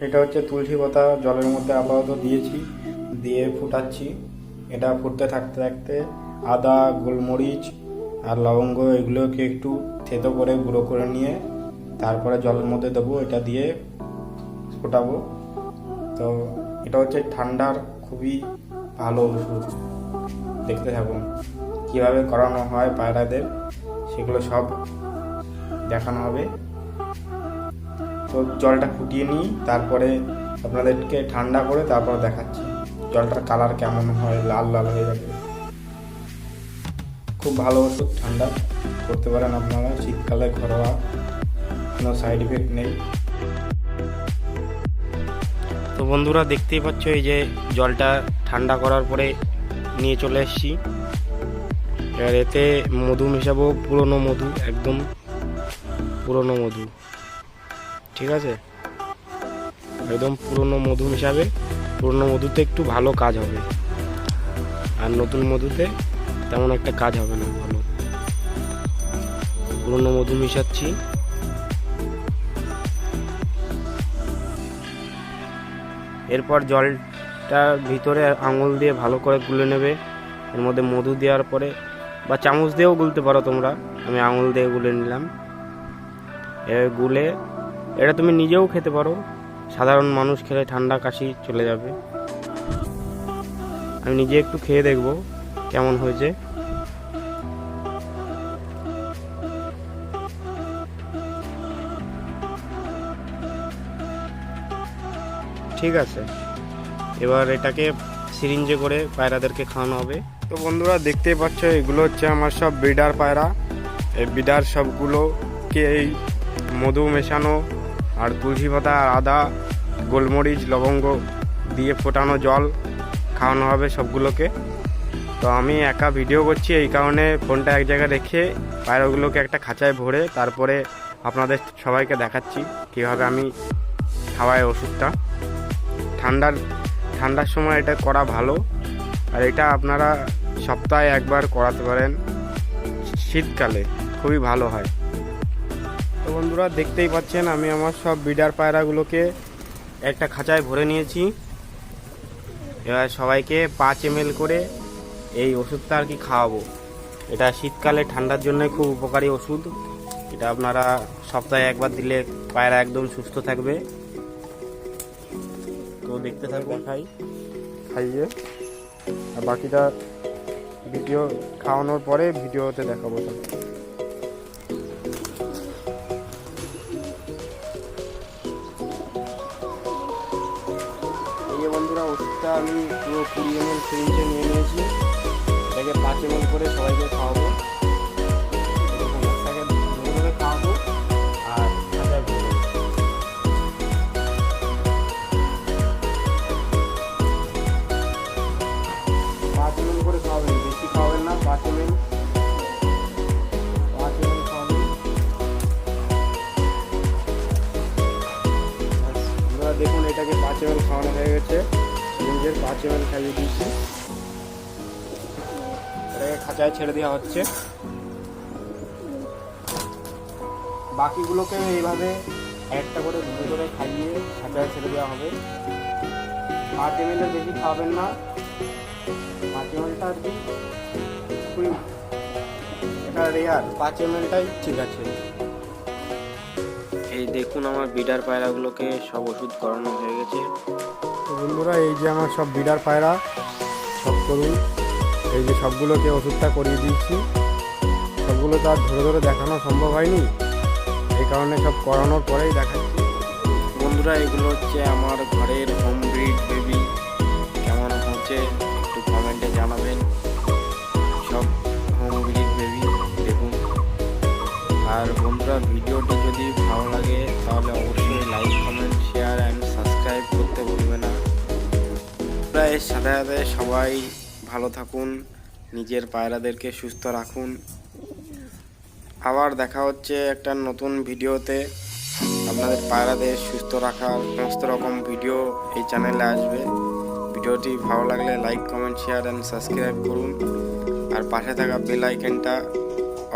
এটা হচ্ছে তুলসী পাতা জলের মধ্যে আপাতত দিয়েছি, দিয়ে ফুটাচ্ছি। এটা ফুটতে থাকতে থাকতে আদা, গোলমরিচ আর লবঙ্গ এগুলোকে একটু থেতো করে গুঁড়ো করে নিয়ে তারপরে জলের মধ্যে দেবো, এটা দিয়ে ফোটাবো। তো এটা হচ্ছে ঠান্ডার খুবই ভালো ওষুধ। দেখতে থাকুন কীভাবে করানো হয় পায়রাদের, সেগুলো সব দেখানো হবে। তো জলটা ফুটিয়ে নিই, তারপরে আপনাদেরকে ঠান্ডা করে তারপর দেখাচ্ছি জলটার কালার কেমন হয়, লাল লাল হয়ে যাবে। খুব ভালো ওষুধ, ঠান্ডা করতে পারেন আপনারা শীতকালে, ঘরোয়া, কোনো সাইড ইফেক্ট নেই। তো বন্ধুরা দেখতেই পাচ্ছ, এই যে জলটা ঠান্ডা করার পরে নিয়ে চলে এসেছি। এবার এতে মধু মেশাবো, পুরনো মধু, একদম পুরনো মধু, ঠিক আছে? একদম পুরনো মধু মেশাবে। পুরনো মধুতে একটু ভালো কাজ হবে, আর নতুন মধুতে তেমন একটা কাজ হবে না ভালো। পুরনো মধু মেশাচ্ছি। এরপর জলটার ভিতরে আঙুল দিয়ে ভালো করে গুলে নেবে। এর মধ্যে মধু দেওয়ার পরে, বা চামচ দিয়েও গুলতে পারো তোমরা, আমি আঙুল দিয়ে গুলে নিলাম। গুলে এটা তুমি নিজেও খেতে পারো, সাধারণ মানুষ খেলে ঠান্ডা কাশি চলে যাবে। আমি নিজে একটু খেয়ে দেখব কেমন হয়েছে। ঠিক আছে, এবার এটাকে সিরিঞ্জে করে পায়রাদেরকে খাওয়ানো হবে। তো বন্ধুরা দেখতেই পাচ্ছ, এগুলো হচ্ছে আমার সব ব্রিডার পায়রা। এই ব্রিডার সবগুলোকে এই মধু মেশানো আর তুলসী পাতা আর আদা, গোলমরিচ, লবঙ্গ দিয়ে ফোটানো জল খাওয়ানো হবে সবগুলোকে। তো আমি একা ভিডিও করছি, এই কারণে ফোনটা এক জায়গায় রেখে পায়রাগুলোকে একটা খাঁচায় ভরে তারপরে আপনাদের সবাইকে দেখাচ্ছি কীভাবে আমি খাওয়াই ওষুধটা। ঠান্ডার সময় এটা করা ভালো, আর এটা আপনারা সপ্তাহে একবার করাতে পারেন, শীতকালে খুবই ভালো হয়। তো বন্ধুরা দেখতেই পাচ্ছেন, আমি আমার সব ব্রিডার পায়রাগুলোকে একটা খাঁচায় ভরে নিয়েছি। এবার সবাইকে 5 ml করে এই ওষুধটা আর কি খাওয়াবো। এটা শীতকালে ঠান্ডার জন্য খুব উপকারী ওষুধ। এটা আপনারা সপ্তাহে একবার দিলে পায়রা একদম সুস্থ থাকবে। তো দেখতে থাকবো, খাইয়ে, আর বাকিটা ভিডিও খাওয়ানোর পরে ভিডিওতে দেখাবো। বন্ধুরা ওষুধটা আমি পুরো 20 ml সিরিঞ্জে নিয়ে নিয়েছি। এটাকে 5 ml করে সবাইকে খাওয়াবো। একটাকে ধরে ধরে খাওয়াবো আর খাঁচায় ভরে দেবো। 5 ml করে খাওয়াবেন, বেশি খাওয়াবেন না। 5 ml খাওয়াবেন। আপনারা দেখুন, এটাকে 5 ml খাওয়ানো হয়ে গেছে। সিরিঞ্জের 5 ml খাইয়ে দিয়েছি। এটাকে খাঁচায় ছেড়ে দেওয়া হচ্ছে। বাকিগুলোকে এইভাবে একটা করে ধরে ধরে খাইয়ে খাঁচায় ছেড়ে দেওয়া হবে। 5 ml বেশি খাওয়াবেন না। 5 mlটা আর কি এটা রেয়ার, 5 mlটাই ঠিক আছে। এই দেখুন, আমার ব্রিডার পায়রাগুলোকে সব ওষুধ করানো হয়ে গেছে। তো বন্ধুরা এই যে আমার সব ব্রিডার পায়রা, সব করুন, এই যে সবগুলোকে ওষুধটা করিয়ে দিয়েছি। সবগুলো তো আর ধরে ধরে দেখানো সম্ভব হয়নি, এই কারণে সব করানোর পরেই দেখাচ্ছি। বন্ধুরা এগুলো হচ্ছে আমার ঘরের হোম ব্রিড বেবি। কেমন হচ্ছে একটু কমেন্টে জানাবেন। সব হোম ব্রিড বেবি দেখুন। আর বন্ধুরা ভিডিওটি যদি ভালো লাগে তাহলে অবশ্যই like, comment, share and subscribe করতে ভুলবে না। এর সাথে সাথে সবাই ভালো থাকুন, নিজের পায়রাদেরকে সুস্থ রাখুন। আবার দেখা হচ্ছে একটা নতুন ভিডিওতে। আপনাদের পায়রাদের সুস্থ রাখার সমস্ত রকম ভিডিও এই চ্যানেলে আসবে। ভিডিওটি ভালো লাগলে like, comment, share and subscribe করুন। আর পাশে থাকা বেল আইকনটা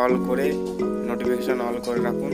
অল করে নোটিফিকেশন অল করে রাখুন।